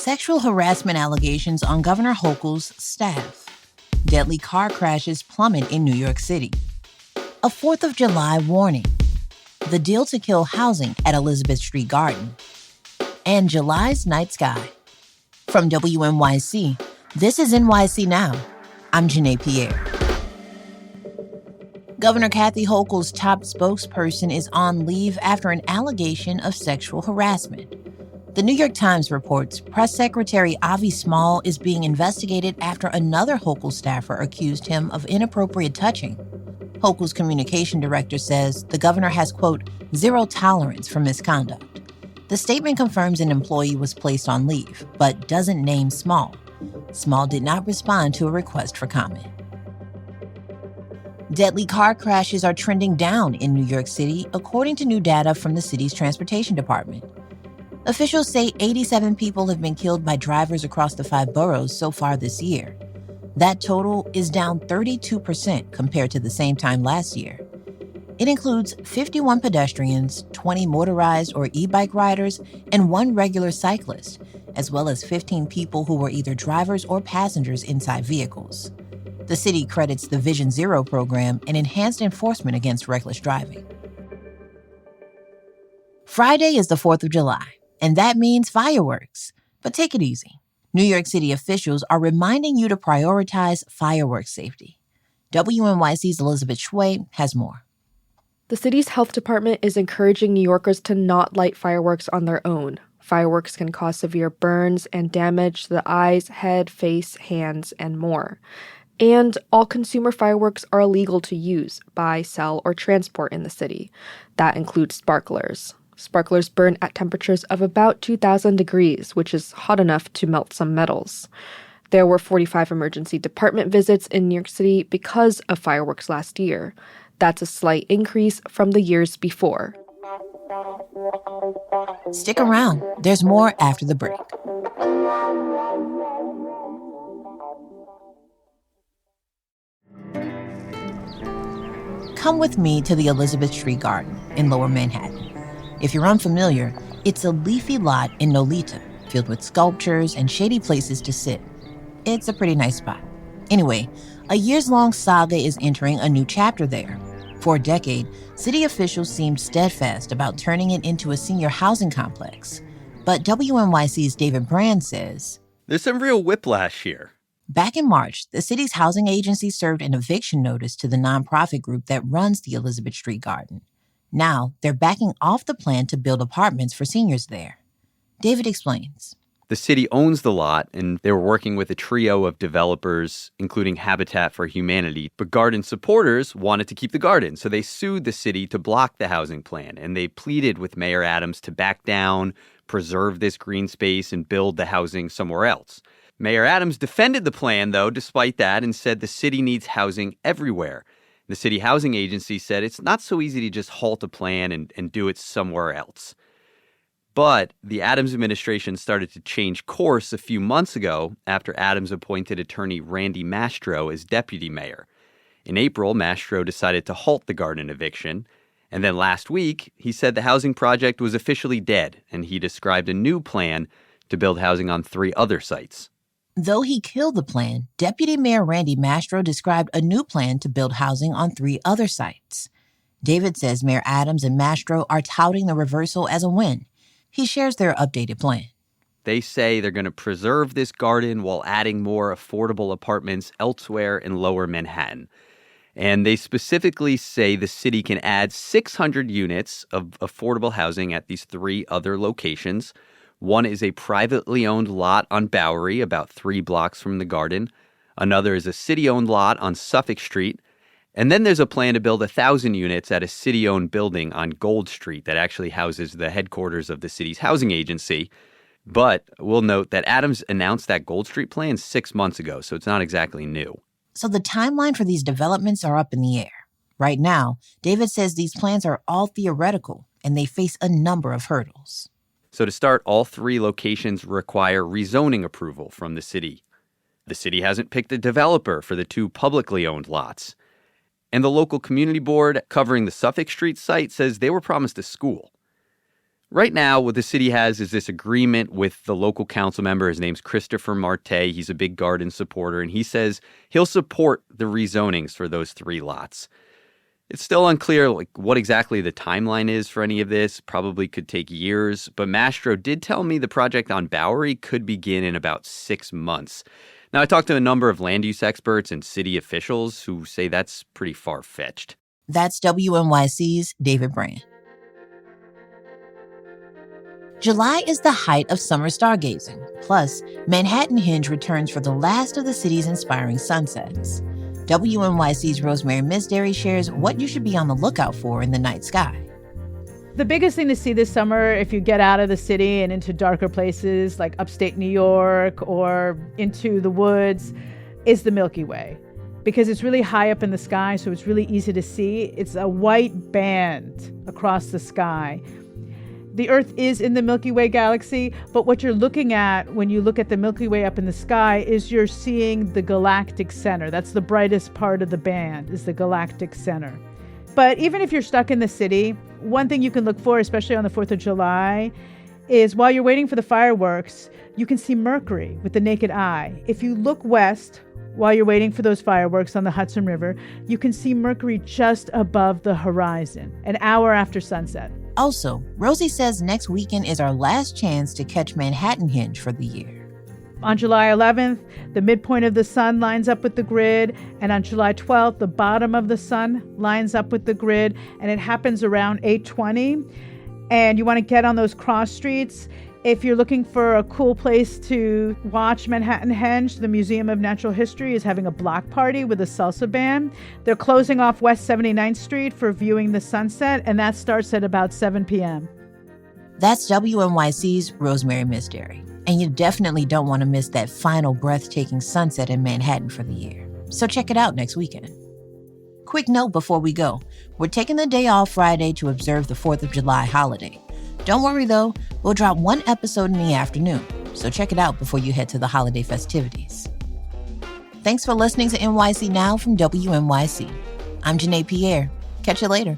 Sexual harassment allegations on Governor Hochul's staff. Deadly car crashes plummet in New York City. A 4th of July warning. The deal to kill housing at Elizabeth Street Garden. And July's night sky. From WNYC, this is NYC Now. I'm Janae Pierre. Governor Kathy Hochul's top spokesperson is on leave after an allegation of sexual harassment. The New York Times reports Press Secretary Avi Small is being investigated after another Hochul staffer accused him of inappropriate touching. Hochul's communication director says the governor has, quote, zero tolerance for misconduct. The statement confirms an employee was placed on leave, but doesn't name Small. Small did not respond to a request for comment. Deadly car crashes are trending down in New York City, according to new data from the city's transportation department. Officials say 87 people have been killed by drivers across the 5 boroughs so far this year. That total is down 32% compared to the same time last year. It includes 51 pedestrians, 20 motorized or e-bike riders, and 1 regular cyclist, as well as 15 people who were either drivers or passengers inside vehicles. The city credits the Vision Zero program and enhanced enforcement against reckless driving. Friday is the 4th of July. And that means fireworks. But take it easy. New York City officials are reminding you to prioritize fireworks safety. WNYC's Elizabeth Shui has more. The city's health department is encouraging New Yorkers to not light fireworks on their own. Fireworks can cause severe burns and damage to the eyes, head, face, hands, and more. And all consumer fireworks are illegal to use, buy, sell, or transport in the city. That includes sparklers. Sparklers burn at temperatures of about 2,000 degrees, which is hot enough to melt some metals. There were 45 emergency department visits in New York City because of fireworks last year. That's a slight increase from the years before. Stick around. There's more after the break. Come with me to the Elizabeth Street Garden in Lower Manhattan. If you're unfamiliar, it's a leafy lot in Nolita, filled with sculptures and shady places to sit. It's a pretty nice spot. Anyway, a years-long saga is entering a new chapter there. For a decade, city officials seemed steadfast about turning it into a senior housing complex. But WNYC's David Brand says, there's some real whiplash here. Back in March, the city's housing agency served an eviction notice to the nonprofit group that runs the Elizabeth Street Garden. Now, they're backing off the plan to build apartments for seniors there. David explains. The city owns the lot, and they were working with a trio of developers, including Habitat for Humanity. But garden supporters wanted to keep the garden, so they sued the city to block the housing plan. And they pleaded with Mayor Adams to back down, preserve this green space, and build the housing somewhere else. Mayor Adams defended the plan, though, despite that, and said the city needs housing everywhere. The city housing agency said it's not so easy to just halt a plan and do it somewhere else. But the Adams administration started to change course a few months ago after Adams appointed attorney Randy Mastro as deputy mayor. In April, Mastro decided to halt the garden eviction. And then last week, he said the housing project was officially dead, and he described a new plan to build housing on 3 other sites. Though he killed the plan, Deputy Mayor Randy Mastro described a new plan to build housing on 3 other sites. David says Mayor Adams and Mastro are touting the reversal as a win. He shares their updated plan. They say they're going to preserve this garden while adding more affordable apartments elsewhere in Lower Manhattan. And they specifically say the city can add 600 units of affordable housing at these 3 other locations. One is a privately owned lot on Bowery, about 3 blocks from the garden. Another is a city-owned lot on Suffolk Street. And then there's a plan to build 1,000 units at a city-owned building on Gold Street that actually houses the headquarters of the city's housing agency. But we'll note that Adams announced that Gold Street plan 6 months ago, so it's not exactly new. So the timeline for these developments are up in the air. Right now, David says these plans are all theoretical, and they face a number of hurdles. So to start, all 3 locations require rezoning approval from the city. The city hasn't picked a developer for the 2 publicly owned lots. And the local community board covering the Suffolk Street site says they were promised a school. Right now, what the city has is this agreement with the local council member. His name's Christopher Marte. He's a big garden supporter, and he says he'll support the rezonings for those 3 lots. It's still unclear what exactly the timeline is for any of this. Probably could take years, but Mastro did tell me the project on Bowery could begin in about 6 months. Now, I talked to a number of land use experts and city officials who say that's pretty far-fetched. That's WNYC's David Brand. July is the height of summer stargazing. Plus, Manhattan Henge returns for the last of the city's inspiring sunsets. WNYC's Rosemary Misdary shares what you should be on the lookout for in the night sky. The biggest thing to see this summer, if you get out of the city and into darker places like upstate New York or into the woods, is the Milky Way. Because it's really high up in the sky, so it's really easy to see. It's a white band across the sky. The Earth is in the Milky Way galaxy, but what you're looking at when you look at the Milky Way up in the sky is you're seeing the galactic center. That's the brightest part of the band, is the galactic center. But even if you're stuck in the city, one thing you can look for, especially on the 4th of July, is while you're waiting for the fireworks, you can see Mercury with the naked eye. If you look west while you're waiting for those fireworks on the Hudson River, you can see Mercury just above the horizon, an hour after sunset. Also, Rosie says next weekend is our last chance to catch Manhattan Henge for the year. On July 11th, the midpoint of the sun lines up with the grid, and on July 12th, the bottom of the sun lines up with the grid, and it happens around 8:20. And you want to get on those cross streets. If you're looking for a cool place to watch Manhattan Henge, the Museum of Natural History is having a block party with a salsa band. They're closing off West 79th Street for viewing the sunset, and that starts at about 7 p.m. That's WNYC's Rosemary Misdary. And you definitely don't want to miss that final breathtaking sunset in Manhattan for the year. So check it out next weekend. Quick note before we go. We're taking the day off Friday to observe the 4th of July holiday. Don't worry though, we'll drop 1 episode in the afternoon, so check it out before you head to the holiday festivities. Thanks for listening to NYC Now from WNYC. I'm Janae Pierre. Catch you later.